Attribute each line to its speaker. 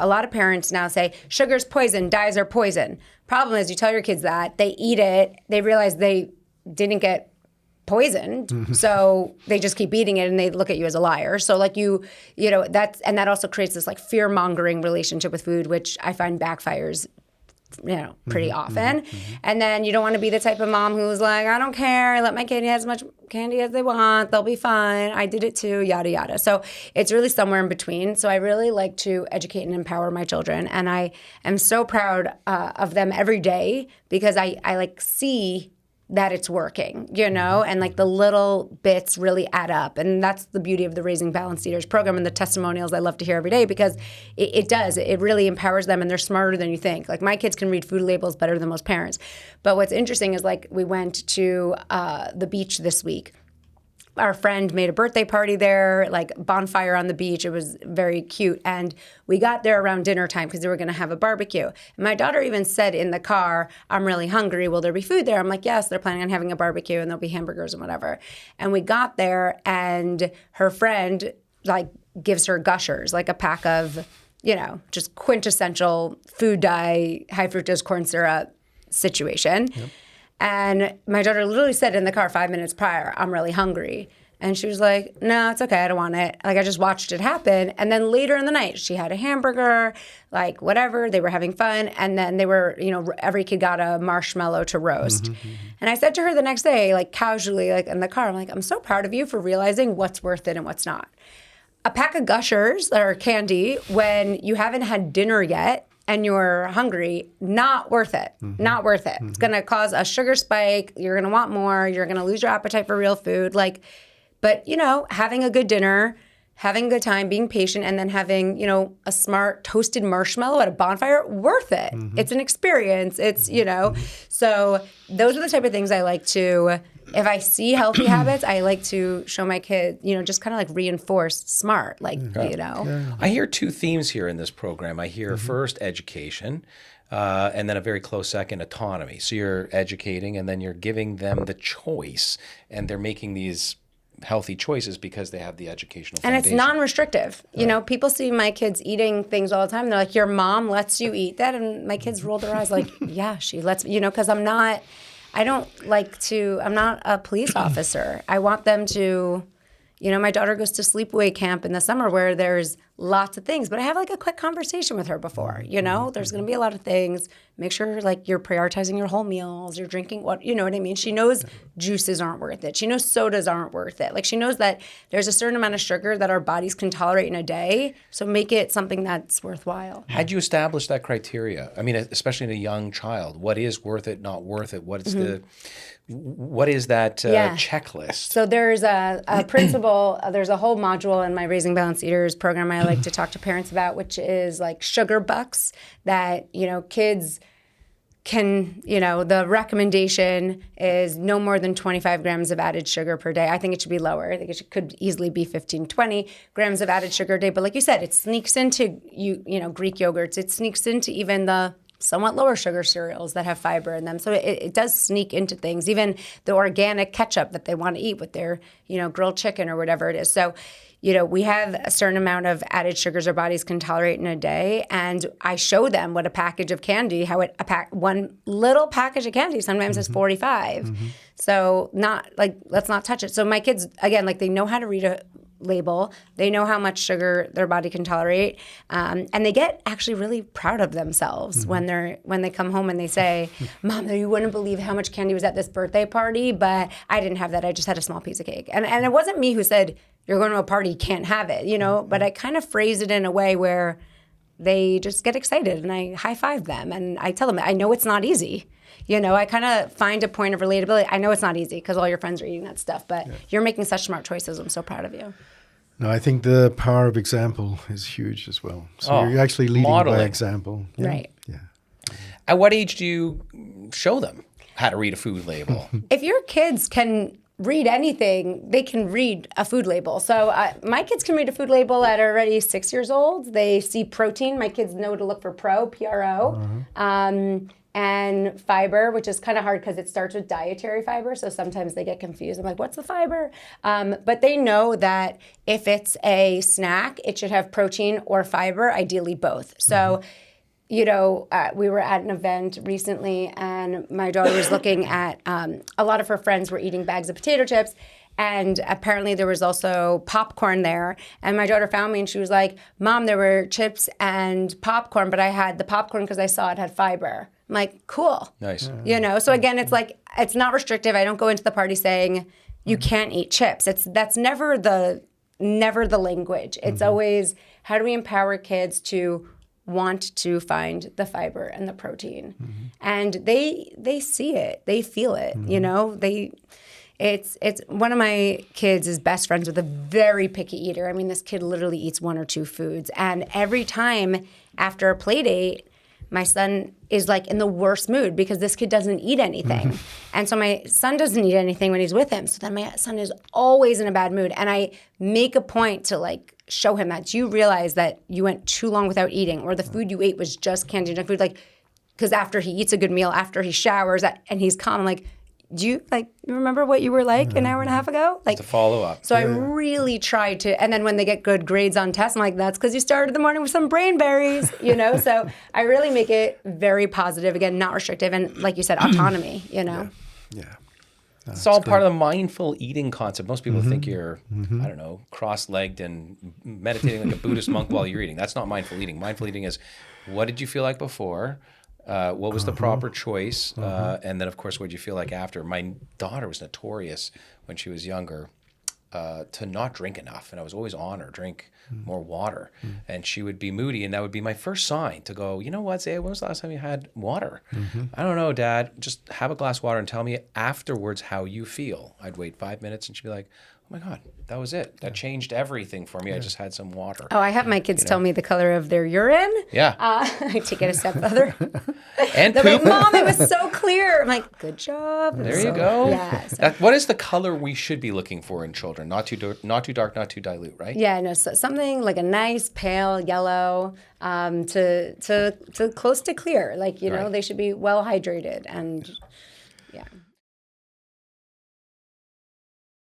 Speaker 1: a lot of parents now say sugar's poison, dyes are poison. Problem is, you tell your kids that, they eat it, they realize they didn't get poisoned, so they just keep eating it and they look at you as a liar. So like that also creates this like fear-mongering relationship with food, which I find backfires pretty often. And then you don't want to be the type of mom who's like, I don't care, I let my kid have as much candy as they want, they'll be fine, I did it too, yada yada. So it's really somewhere in between. So I really like to educate and empower my children, and I am so proud of them every day because I like see that it's working, and like the little bits really add up. And that's the beauty of the Raising Balanced Eaters program and the testimonials I love to hear every day, because it does. It really empowers them, and they're smarter than you think. Like my kids can read food labels better than most parents. But what's interesting is like we went to the beach this week. Our friend made a birthday party there, like bonfire on the beach. It was very cute. And we got there around dinner time because they were going to have a barbecue. And my daughter even said in the car, I'm really hungry. Will there be food there? I'm like, yes, they're planning on having a barbecue and there'll be hamburgers and whatever. And we got there and her friend like gives her Gushers, like a pack of, just quintessential food dye, high fructose corn syrup situation. Yep. And my daughter literally said in the car 5 minutes prior, I'm really hungry. And she was like, no, it's okay, I don't want it. Like I just watched it happen. And then later in the night, she had a hamburger, like whatever, they were having fun. And then they were, every kid got a marshmallow to roast. And I said to her the next day, like casually, like in the car, I'm like, I'm so proud of you for realizing what's worth it and what's not. A pack of Gushers or candy when you haven't had dinner yet and you're hungry, not worth it. Not worth it. It's going to cause a sugar spike. You're going to want more. You're going to lose your appetite for real food. But, having a good dinner, having a good time, being patient, and then having, a smart toasted marshmallow at a bonfire, worth it. It's an experience. It's, So those are the type of things I like to, if I see healthy habits, I like to show my kids, just kind of like reinforce smart,
Speaker 2: I hear two themes here in this program. I hear first education, and then a very close second, autonomy. So you're educating and then you're giving them the choice, and they're making these healthy choices because they have the educational foundation.
Speaker 1: And it's non-restrictive. People see my kids eating things all the time. They're like, your mom lets you eat that? And my kids roll their eyes like, yeah, she lets me, because I'm not a police officer. I want them to, my daughter goes to sleepaway camp in the summer where there's lots of things, but I have like a quick conversation with her before, there's going to be a lot of things. Make sure like you're prioritizing your whole meals, you're drinking what I mean? She knows juices aren't worth it. She knows sodas aren't worth it. Like she knows that there's a certain amount of sugar that our bodies can tolerate in a day. So make it something that's worthwhile.
Speaker 2: How'd you establish that criteria? I mean, especially in a young child, what is worth it, not worth it? What is that checklist? So
Speaker 1: there's a principle, there's a whole module in my Raising Balanced Eaters program I like to talk to parents about, which is like sugar bucks that, kids can, the recommendation is no more than 25 grams of added sugar per day. I think it should be lower. I think it could easily be 15, 20 grams of added sugar a day. But like you said, it sneaks into, Greek yogurts. It sneaks into even the somewhat lower sugar cereals that have fiber in them. So it does sneak into things, even the organic ketchup that they want to eat with their, grilled chicken or whatever it is. So, we have a certain amount of added sugars our bodies can tolerate in a day. And I show them what a package of candy, one little package of candy sometimes is 45. So let's not touch it. So my kids, again, they know how to read a label. They know how much sugar their body can tolerate, and they get actually really proud of themselves when they come home and they say, "Mom, you wouldn't believe how much candy was at this birthday party, but I didn't have that. I just had a small piece of cake." And it wasn't me who said, "You're going to a party, you can't have it," But I kind of phrase it in a way where they just get excited, and I high five them, and I tell them, "I know it's not easy." I kind of find a point of relatability. I know it's not easy because all your friends are eating that stuff, but you're making such smart choices. I'm so proud of you.
Speaker 3: No, I think the power of example is huge as well. So you're actually leading by example.
Speaker 1: Yeah? Right.
Speaker 3: Yeah.
Speaker 2: At what age do you show them how to read a food label?
Speaker 1: If your kids can read anything, they can read a food label. So my kids can read a food label at already 6 years old. They see protein. My kids know to look for P-R-O. And fiber, which is kind of hard because it starts with dietary fiber. So sometimes they get confused. I'm like, what's the fiber? But they know that if it's a snack, it should have protein or fiber, ideally both. So, we were at an event recently and my daughter was looking at, a lot of her friends were eating bags of potato chips. And apparently there was also popcorn there. And my daughter found me and she was like, Mom, there were chips and popcorn, but I had the popcorn because I saw it had fiber. I'm like, cool.
Speaker 2: Nice.
Speaker 1: So again, it's like, it's not restrictive. I don't go into the party saying you can't eat chips. That's never the language. It's always, how do we empower kids to want to find the fiber and the protein? And they see it, they feel it, It's one of my kids is best friends with a very picky eater. I mean, this kid literally eats 1 or 2 foods. And every time after a play date, my son is like in the worst mood because this kid doesn't eat anything. And so my son doesn't eat anything when he's with him. So then my son is always in a bad mood. And I make a point to like show him that, do you realize that you went too long without eating or the food you ate was just canned junk food? Like, because after he eats a good meal, after he showers and he's calm, I'm like, do you remember what you were like an hour and a half ago? Like
Speaker 2: to follow up.
Speaker 1: So I really tried to, and then when they get good grades on tests, I'm like, that's because you started the morning with some brain berries, So I really make it very positive, again, not restrictive, and like you said, autonomy,
Speaker 3: Yeah.
Speaker 2: It's all part of the mindful eating concept. Most people think you're, I don't know, cross-legged and meditating like a Buddhist monk while you're eating. That's not mindful eating. Mindful eating is, what did you feel like before? What was the proper choice? And then, of course, what did you feel like after? My daughter was notorious when she was younger to not drink enough. And I was always on her, drink more water. And she would be moody. And that would be my first sign to go, you know what, Zaya, when was the last time you had water? I don't know, Dad. Just have a glass of water and tell me afterwards how you feel. I'd wait 5 minutes and she'd be like, oh my God, that was it. That changed everything for me. I just had some water.
Speaker 1: Oh, I have my kids tell me the color of their urine.
Speaker 2: Yeah.
Speaker 1: I take it a step further.
Speaker 2: And
Speaker 1: They're
Speaker 2: poop.
Speaker 1: like, Mom, it was so clear. I'm like, good job.
Speaker 2: There you go.
Speaker 1: Yeah. So.
Speaker 2: What is the color we should be looking for in children? Not too dark, not too dilute, right?
Speaker 1: Yeah, no, so something like a nice pale yellow to close to clear. Like, they should be well hydrated and yeah.